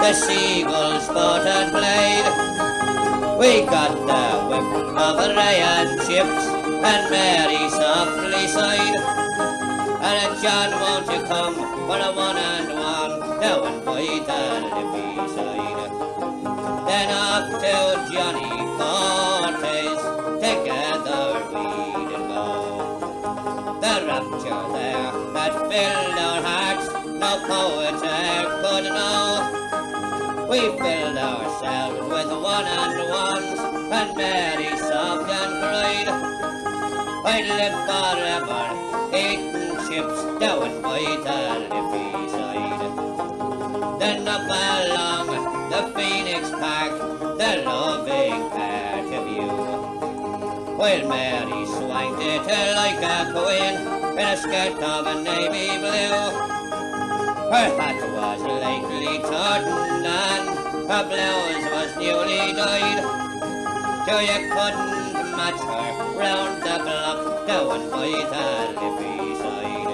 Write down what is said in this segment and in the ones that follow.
the seagulls fought and played. We got the whip of Ryan chips, and Mary softly sighed. And John, won't you come for a one-and-one down by the Liffey side? Then off to Johnny Fortes, together we did go. The rapture there that filled our hearts, no poet could know. We filled ourselves with one-and-ones, and Mary sobbed and cried. I'd live forever, eating chips down by the Liffey side. Then up along the Phoenix Park, the loving part of you, while Mary swanked it like a queen in a skirt of a navy blue. Her hat was lately trodden and her blouse was newly dyed, so you couldn't match her round the block down by the Liffey side.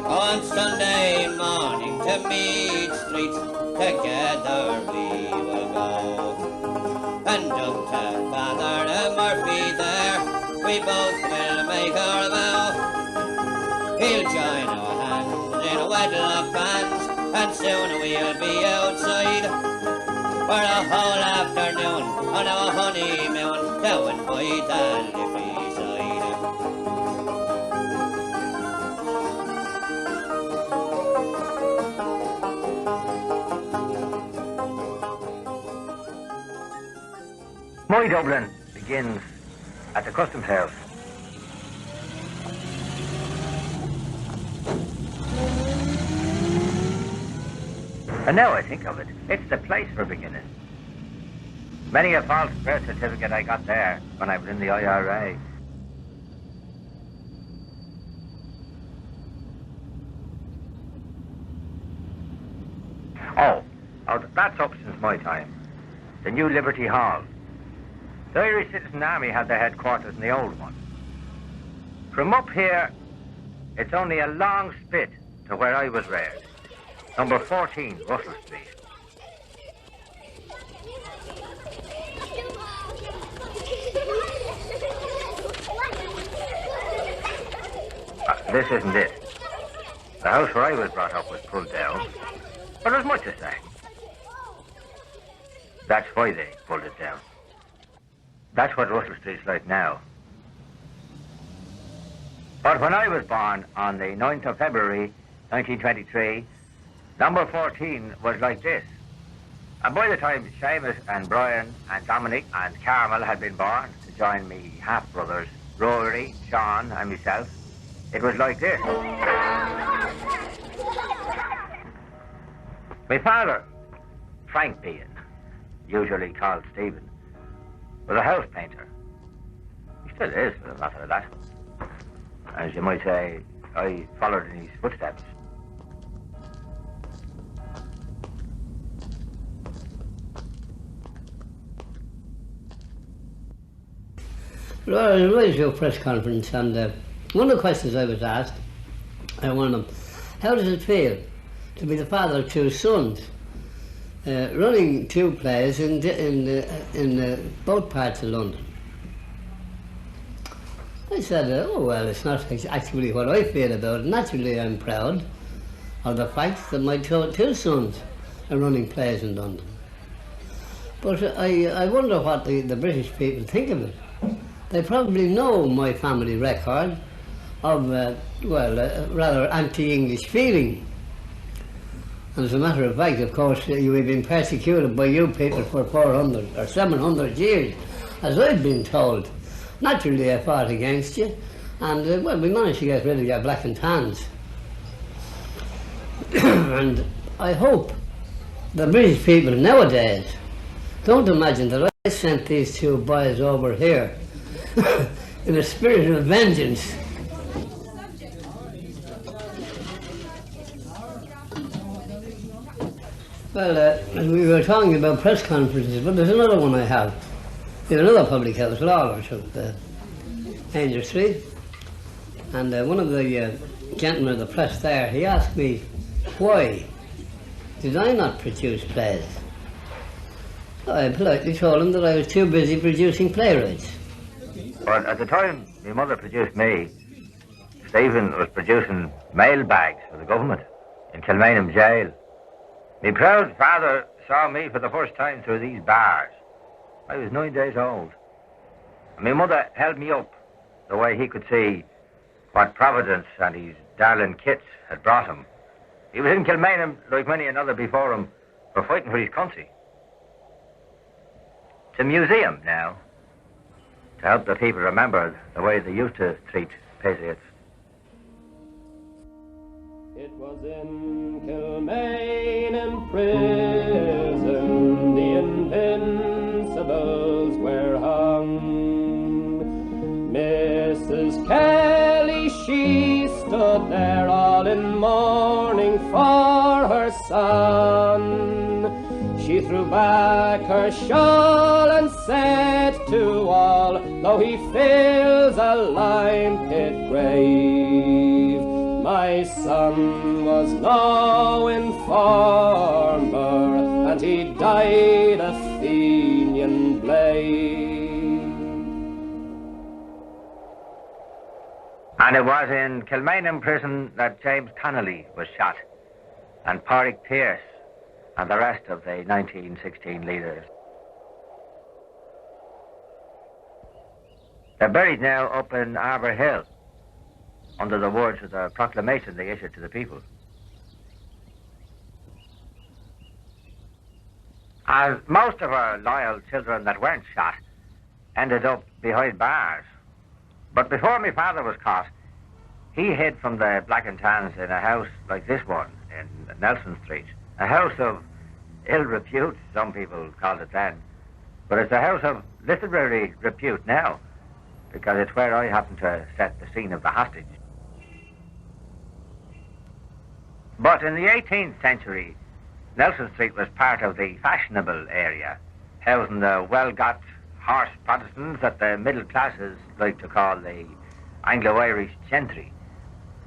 On Sunday morning to Mead Street, together we will go. And up to Father Murphy there, we both will make our vow. He'll join our hands in wedlock bands, and soon we'll be outside for a whole afternoon on our honeymoon down by the Liffey side. My Dublin begins at the Customs House. And now I think of it, it's the place for beginners. Many a false birth certificate I got there when I was in the IRA. Oh, that's up since my time. The new Liberty Hall. The Irish Citizen Army had their headquarters in the old one. From up here, it's only a long spit to where I was reared. Number 14, Russell Street. This isn't it. The house where I was brought up was pulled down, but there's much to say. That's why they pulled it down. That's what Russell Street's like now. But when I was born on the 9th of February, 1923, number 14 was like this. And by the time Seamus and Brian and Dominic and Carmel had been born to join me half-brothers, Rory, Sean and myself, it was like this. My father, Frank Behan, usually called Stephen, was a house painter. He still is, for the matter of that. As you might say, I followed in his footsteps. Well, I went to a press conference, and one of the questions I was asked, one of them, how does it feel to be the father of two sons, running two plays in both parts of London? I said, oh well, it's not actually what I feel about it. Naturally I'm proud of the fact that my two sons are running plays in London. But I wonder what the British people think of it. They probably know my family record of, rather anti-English feeling. And as a matter of fact, of course, we've been persecuted by you people for 400 or 700 years, as I've been told. Naturally, I fought against you, and we managed to get rid of your black and tans. And I hope the British people nowadays don't imagine that I sent these two boys over here in a spirit of vengeance. Well, we were talking about press conferences, but there's another one I have. In another public house, Lawler's of Angel Street. And one of the gentlemen of the press there, he asked me, why did I not produce plays? I politely told him that I was too busy producing playwrights. But at the time my mother produced me, Stephen was producing mailbags for the government in Kilmainham jail. My proud father saw me for the first time through these bars. I was 9 days old. And my mother held me up the way he could see what Providence and his darling kits had brought him. He was in Kilmainham, like many another before him, for fighting for his country. It's a museum now, to help the people remember the way they used to treat patriots. It was in Kilmainham prison the invincibles were hung. Mrs. Kelly, she stood there all in mourning for her son. She threw back her shawl and said to all, though he fills a lime pit grave, my son was no informer, and he died a Fenian blade. And it was in Kilmainham prison that James Connolly was shot, and Pádraig Pearse, and the rest of the 1916 leaders. They're buried now up in Arbour Hill, under the words of the proclamation they issued to the people. And most of our loyal children that weren't shot ended up behind bars. But before my father was caught, he hid from the Black and Tans in a house like this one in Nelson Street. A house of ill repute, some people called it then. But it's a house of literary repute now, because it's where I happened to set the scene of the hostage. But in the 18th century, Nelson Street was part of the fashionable area, housing the well-got horse Protestants that the middle classes like to call the Anglo-Irish gentry,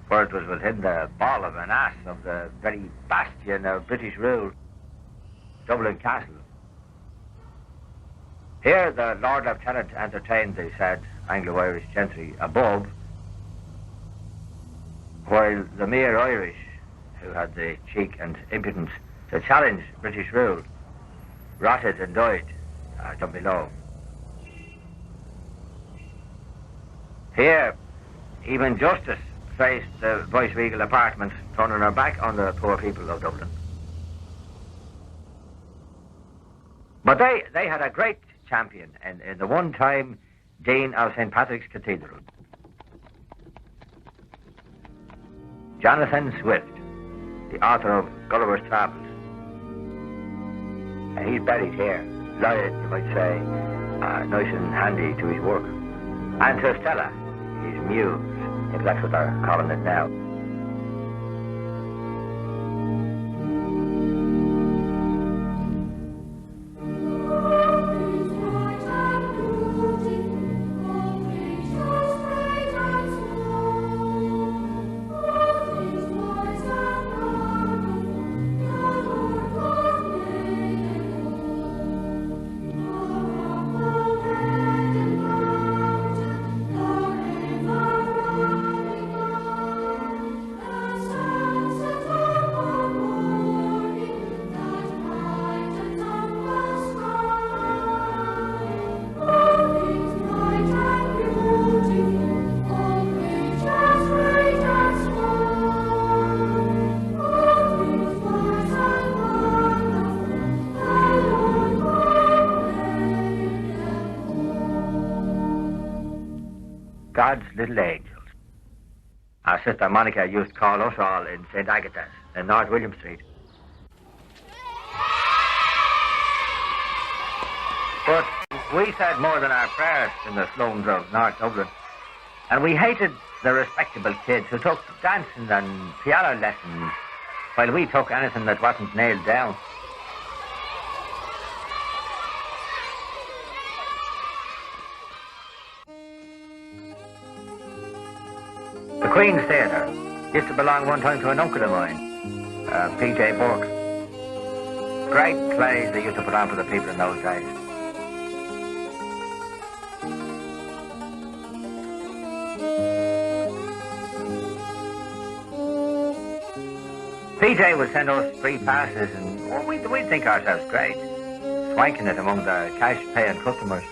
for it was within the ball of an ass of the very bastion of British rule, Dublin Castle. Here the Lord Lieutenant entertained the said Anglo-Irish gentry above, while the mere Irish, who had the cheek and impudence to challenge British rule, rotted and died down below. Here, even justice faced the vice-regal apartment, turning her back on the poor people of Dublin. But they had a great champion in the one-time Dean of St. Patrick's Cathedral, Jonathan Swift, the author of Gulliver's Travels. And he's buried here, lying, you might say, nice and handy to his work. And to Stella, his muse, if that's what they're calling it now. God's little angels. Our sister Monica used to call us all in St. Agatha's in North William Street. But we said more than our prayers in the slums of North Dublin, and we hated the respectable kids who took dancing and piano lessons while we took anything that wasn't nailed down. The Queen's Theatre used to belong one time to an uncle of mine, P.J. Burke. Great plays they used to put on for the people in those days. PJ would send us free passes and we'd think ourselves great, swanking it among the cash-paying customers.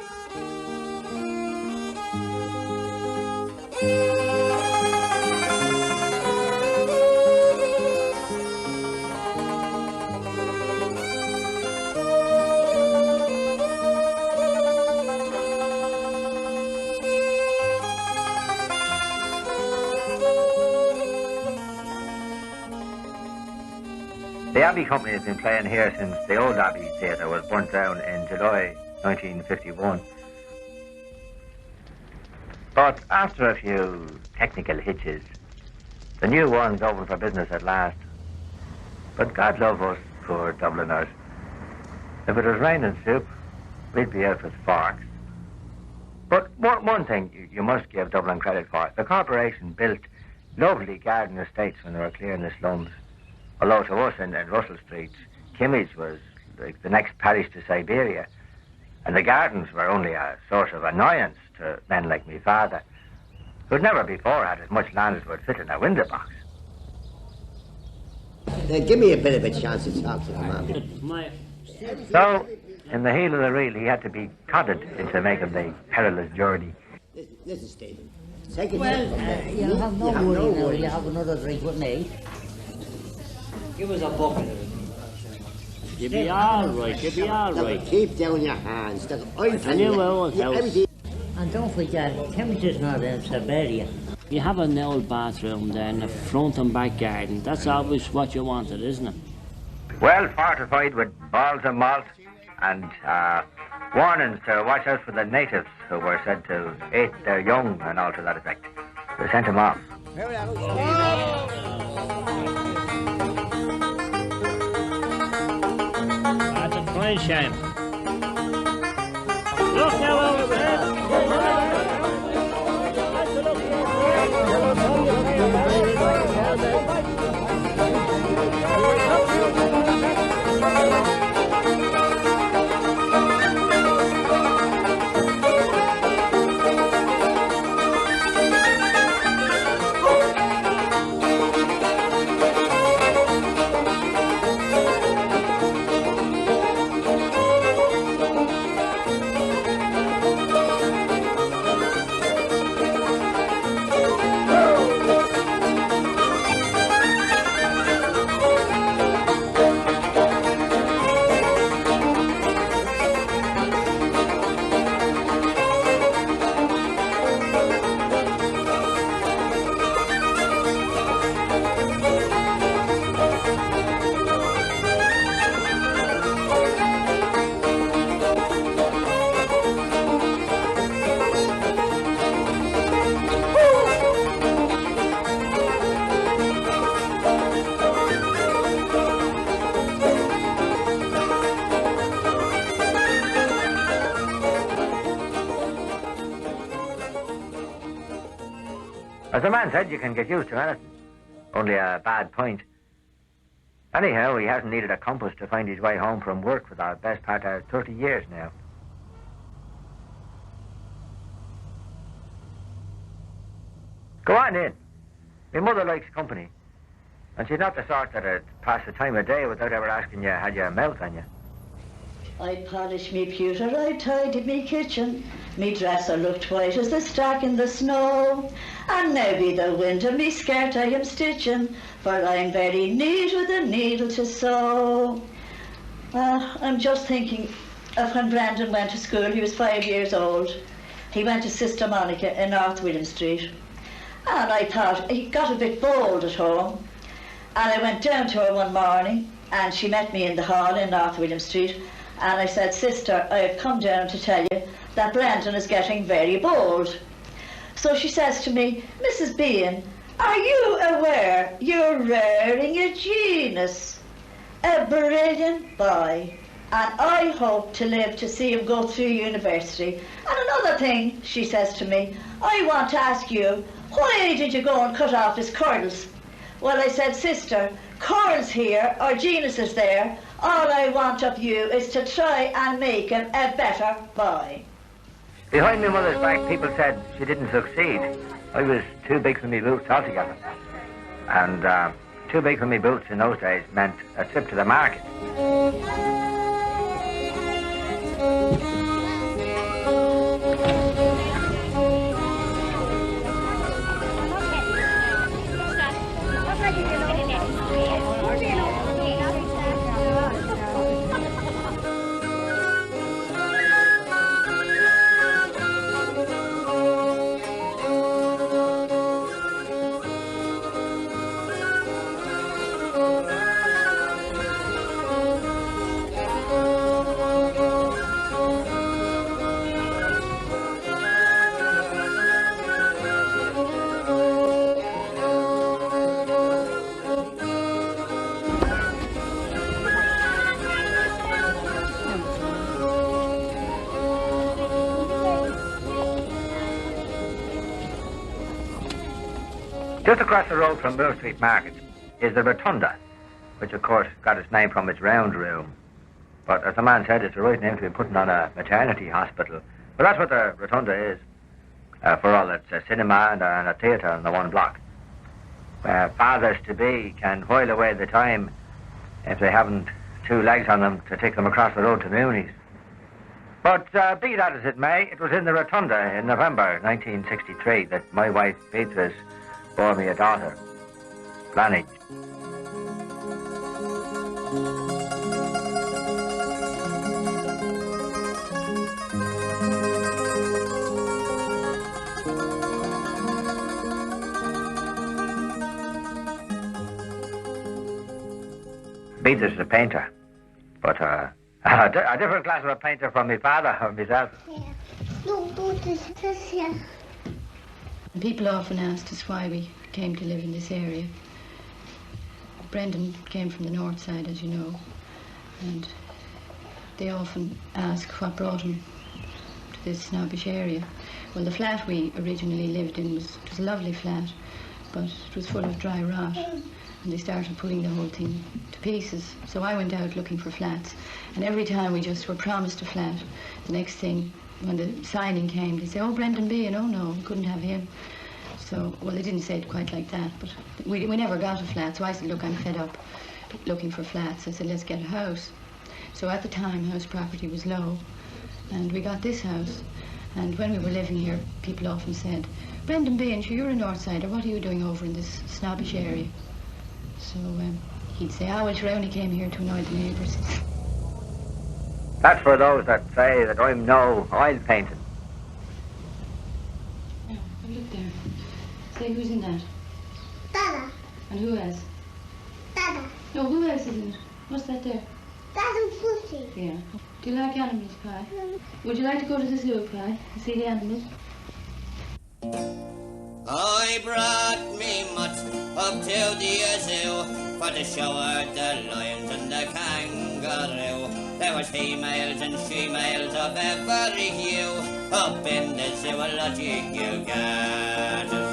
The Abbey Company has been playing here since the old Abbey Theatre was burnt down in July 1951. But after a few technical hitches, the new one's open for business at last. But God love us, poor Dubliners. If it was raining soup, we'd be out with forks. But one thing you must give Dublin credit for. The corporation built lovely garden estates when they were clearing the slums. Although to us in Russell Street, Kimmage was like the next parish to Siberia. And the gardens were only a source of annoyance to men like me father, who'd never before had as much land as would fit in a window box. Give me a bit of a chance to talk to the man. So, in the heel of the reel, he had to be codded into making the perilous journey. Listen, Stephen. Take it. You have no worry now. You have another drink with me. Give us a bucket. You'll be all right. You'll be all right. Keep down your hands. And you will, and don't forget, temperature's not in Siberia. You have an old bathroom there in the front and back garden. That's always what you wanted, isn't it? Well fortified with balls of malt and warnings to watch out for the natives who were said to eat their young and all to that effect. They sent them off. That's a fine shame. Look now over there. As the man said, you can get used to anything. Only a bad point. Anyhow, he hasn't needed a compass to find his way home from work for the best part of 30 years now. Go on in. My mother likes company. And she's not the sort that'd pass the time of day without ever asking you, had you a mouth on you. I polished me pewter, I tidied me kitchen. Me dresser looked white as the stack in the snow. And now be the winter, me skirt I am stitching, for I'm very neat with a needle to sew. I'm just thinking of when Brandon went to school. He was 5 years old. He went to Sister Monica in North William Street. And I thought he got a bit bold at home. And I went down to her one morning, and she met me in the hall in North William Street. And I said, Sister, I have come down to tell you that Brandon is getting very bold. So she says to me, Mrs. Behan, are you aware you're rearing a genius, a brilliant boy? and I hope to live to see him go through university. And another thing, she says to me, I want to ask you, why did you go and cut off his curls? Well, I said, sister, curls here or genuses there, all I want of you is to try and make him a better boy. Behind my mother's back, people said she didn't succeed. I was too big for me boots altogether. And too big for me boots in those days meant a trip to the market. Just across the road from Mill Street Market is the Rotunda, which of course got its name from its round room. But as the man said, it's the right name to be putting on a maternity hospital. But that's what the Rotunda is. For all, it's a cinema and a theatre on the one block, where fathers-to-be can while away the time if they haven't two legs on them to take them across the road to Mooney's. But be that as it may, it was in the Rotunda in November 1963 that my wife Beatrice bore me a daughter, Blanche. Beatrice is a painter, but a different class of a painter from my father or myself. People often asked us why we came to live in this area. Brendan came from the north side, as you know, and they often ask what brought him to this snobbish area. Well, the flat we originally lived in was a lovely flat, but it was full of dry rot, and they started pulling the whole thing to pieces. So I went out looking for flats, and every time we just were promised a flat, the next thing, when the signing came, they said, oh, Brendan Behan, oh no, we couldn't have him. So, well, they didn't say it quite like that, but we never got a flat. So I said, look, I'm fed up looking for flats. I said, let's get a house. So at the time, house property was low, and we got this house. And when we were living here, people often said, Brendan Behan, sure, you're a north sider, what are you doing over in this snobbish area? So he'd say, well, sure, I only came here to annoy the neighbours. That's for those that say that I'm no oil painting. Oh, look there. Say, who's in that? Dada. And who else? Dada. No, who else is in it? What's that there? Dada Pussy. Yeah. Do you like animals, Pie? Would you like to go to the zoo, Pie, and see the animals? I brought me mutt up to the zoo for to show her the lions and the kangaroo. There was females and females of every hue up in the zoological garden.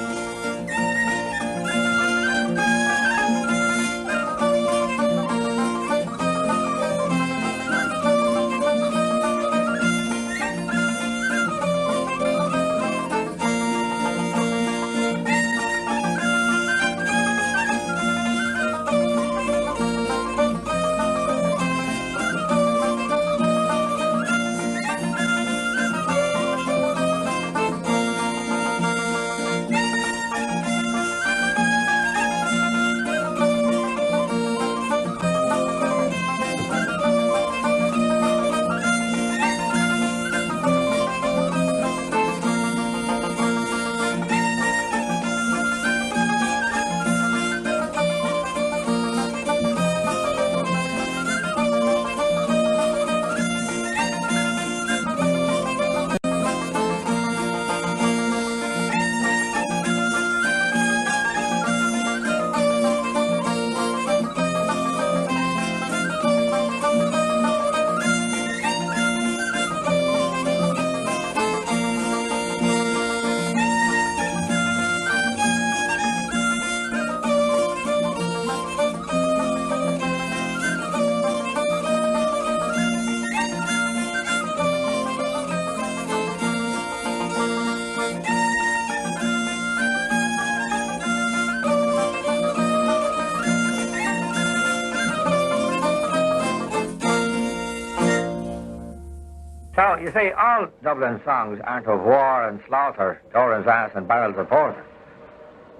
So, you see, all Dublin songs aren't of war and slaughter, Doran's ass and barrels of porter.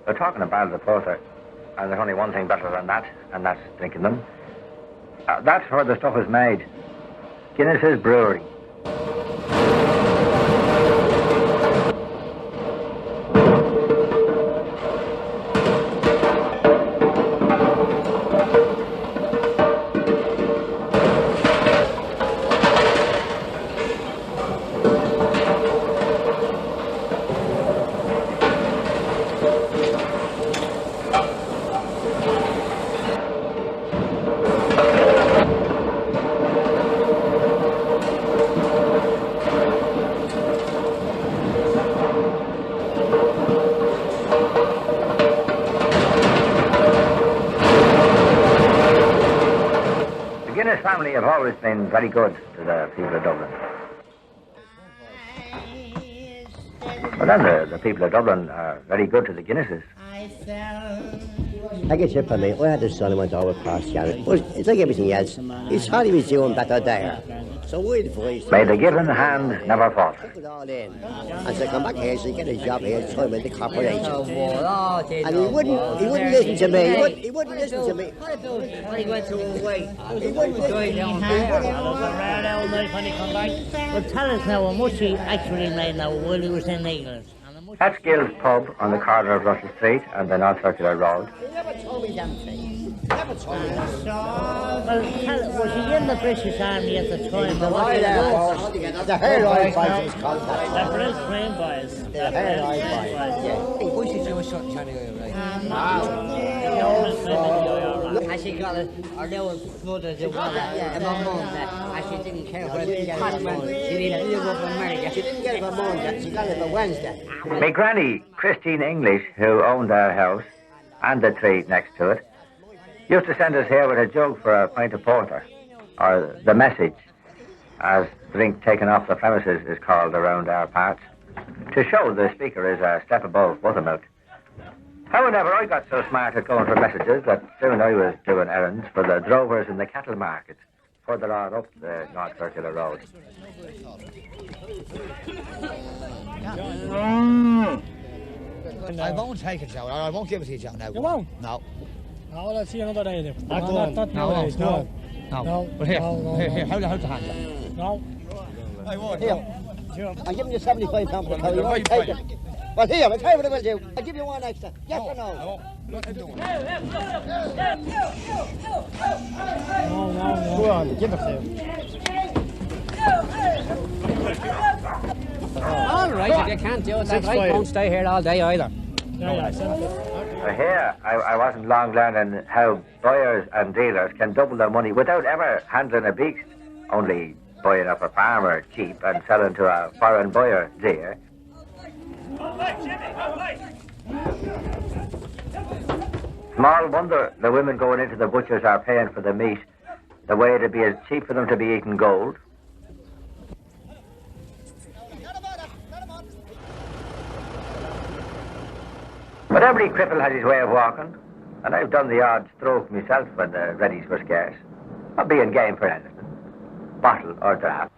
They're talking of barrels of porter, and there's only one thing better than that, and that's drinking them. That's where the stuff is made. Guinness's Brewery. The Guinness family have always been very good to the people of Dublin. But then the people of Dublin are very good to the Guinnesses. I get you from me. I had a son who went over past Janet. But it's like everything else. He thought he was doing better there. So we'd advise. May the given hand never falter. Took it all in. And so come back here, so you get a job here, so I'm in the corporation. And he wouldn't listen to me. He wouldn't listen to me. He went away. He wouldn't listen to me. Well, tell us now how much he actually made now while he was in England. That's Gill's pub on the corner of Russell Street and the North Circular Road. He never told me them things. Never told me them. Well, was he in the British Army at the time? The hair-eye boys was called that. The British Crane Boys. The hair-eye boys, yeah. Why should you shot Johnny right? And she got a little flooded of water and my mum and she didn't care what it was. She didn't live up in America. She didn't get it for Monday, she got it for Wednesday. My granny, Christine English, who owned our house and the tree next to it, used to send us here with a jug for a pint of porter, or the message, as drink taken off the premises is called around our parts, to show the speaker is a step above buttermilk. However, I got so smart at going for messages that soon I was doing errands for the drovers in the cattle markets, further on up the North Circular Road. I won't take it, Joe. I won't give it to you, Joe. No. You won't? No. No, well, I'll see you another day then. Not nowadays, no. No. But here, here, hold the hand, Joe. No. I won't. Here. I'm giving you £75 for the cow. You won't take it. Well, here, I'll tell you what I will do. I'll give you one extra. Yes or no? No. Nothing doing. No. Go on, give it to him. All right, if you can't do it, that I won't stay here all day either. Here, I wasn't long learning how buyers and dealers can double their money without ever handling a beast, only buying up a farmer cheap and selling to a foreign buyer dear. Small wonder the women going into the butchers are paying for the meat the way it'd be as cheap for them to be eating gold. But every cripple has his way of walking, and I've done the odd stroke myself when the readies were scarce. Not being game for anything, bottle or draft.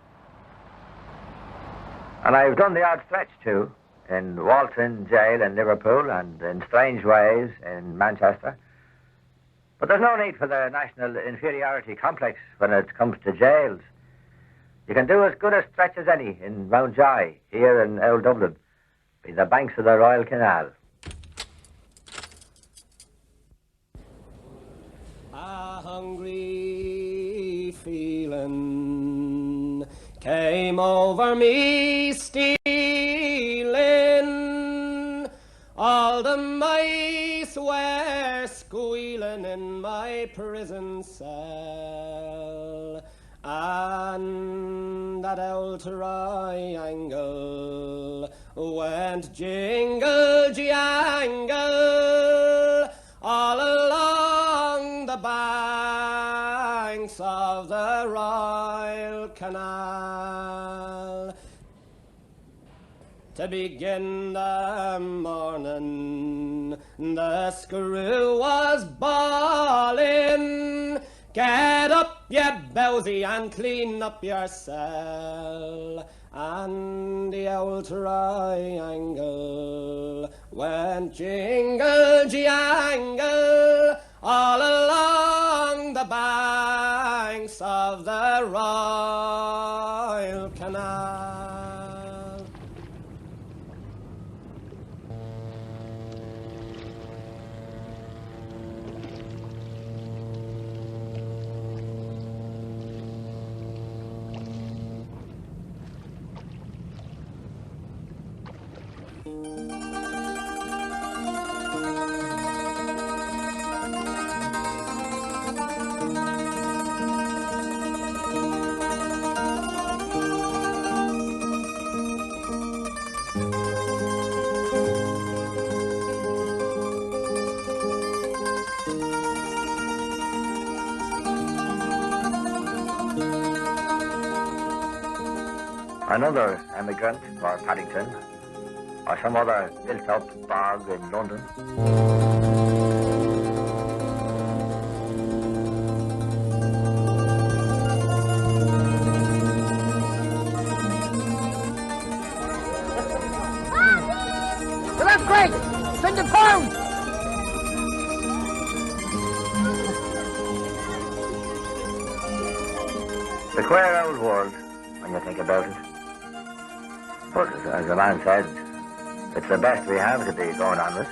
And I've done the odd stretch too, in Walton Jail in Liverpool and in Strange Ways in Manchester. But there's no need for the national inferiority complex when it comes to jails. You can do as good a stretch as any in Mountjoy, here in Old Dublin, be the banks of the Royal Canal. A hungry feeling came over me, stealing. All the mice were squealing in my prison cell, and that old triangle went jingle jangle all along the banks of the Royal Canal. To begin the morning, the screw was bawling, "Get up Ye bowsy and clean up your cell, and the old triangle went jingle-jangle all along the banks of the Royal Canal. Another emigrant for Paddington, or some other built-up bog in London. Well, that's great! Send the pound! The queer old world, when you think about it. But as the man said, it's the best we have to be going on with.